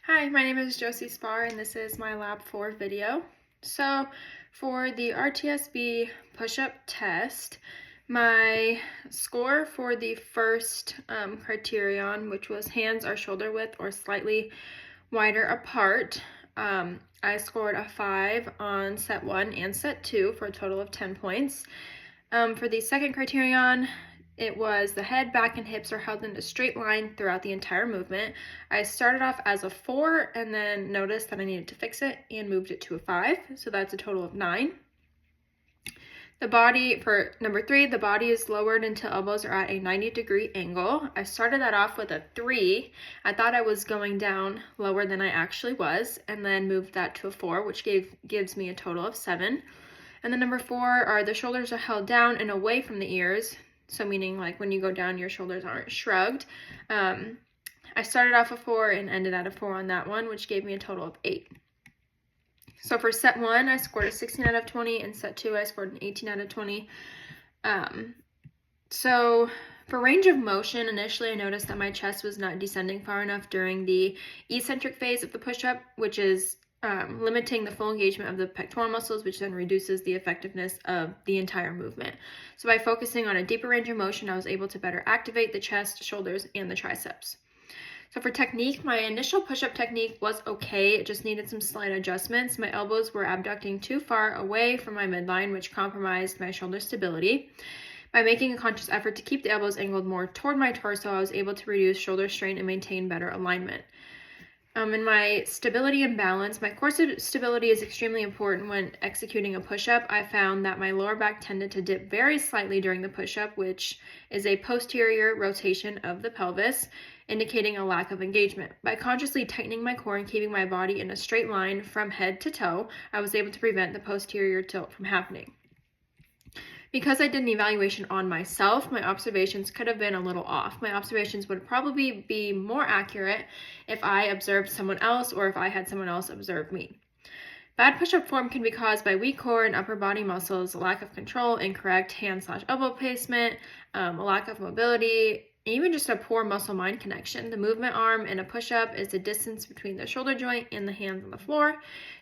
Hi, my name is Josie Spar and this is my Lab 4 video. So for the RTSB push-up test, my score for the first criterion, which was hands are shoulder width or slightly wider apart, I scored a 5 on set 1 and set 2 for a total of 10 points. For the second criterion, it was the head, back, and hips are held in a straight line throughout the entire movement. I started off as a 4 and then noticed that I needed to fix it and moved it to a 5. So that's a total of 9. The body, for number 3, the body is lowered until elbows are at a 90-degree angle. I started that off with a 3. I thought I was going down lower than I actually was, and then moved that to a 4, which gives me a total of 7. And then number 4 are the shoulders are held down and away from the ears. So meaning like when you go down, your shoulders aren't shrugged. I started off a 4 and ended at a 4 on that one, which gave me a total of 8. So for set 1, I scored a 16 out of 20, and set 2, I scored an 18 out of 20. So for range of motion, initially I noticed that my chest was not descending far enough during the eccentric phase of the push-up, which is limiting the full engagement of the pectoral muscles, which then reduces the effectiveness of the entire movement. So by focusing on a deeper range of motion, I was able to better activate the chest, shoulders, and the triceps. So for technique, my initial push-up technique was okay. It just needed some slight adjustments. My elbows were abducting too far away from my midline, which compromised my shoulder stability. By making a conscious effort to keep the elbows angled more toward my torso, I was able to reduce shoulder strain and maintain better alignment. In my stability and balance, my core stability is extremely important when executing a push-up. I found that my lower back tended to dip very slightly during the push-up, which is a posterior rotation of the pelvis, indicating a lack of engagement. By consciously tightening my core and keeping my body in a straight line from head to toe, I was able to prevent the posterior tilt from happening. Because I did an evaluation on myself, my observations could have been a little off. My observations would probably be more accurate if I observed someone else or if I had someone else observe me. Bad push-up form can be caused by weak core and upper body muscles, a lack of control, incorrect hand/elbow placement, a lack of mobility, even just a poor muscle-mind connection. The movement arm in a push-up is the distance between the shoulder joint and the hands on the floor.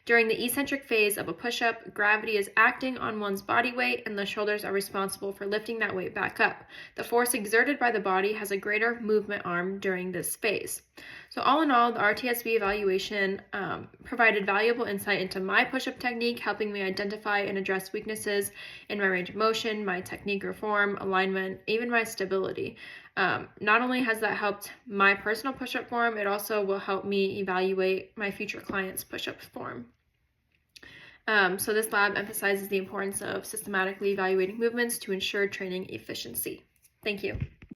During the eccentric phase of a push-up, gravity is acting on one's body weight, and the shoulders are responsible for lifting that weight back up. The force exerted by the body has a greater movement arm during this phase. So all in all, the RTSB evaluation provided valuable insight into my push-up technique, helping me identify and address weaknesses in my range of motion, my technique or form, alignment, even my stability. Not only has that helped my personal push-up form, it also will help me evaluate my future clients' push-up form. So this lab emphasizes the importance of systematically evaluating movements to ensure training efficiency. Thank you.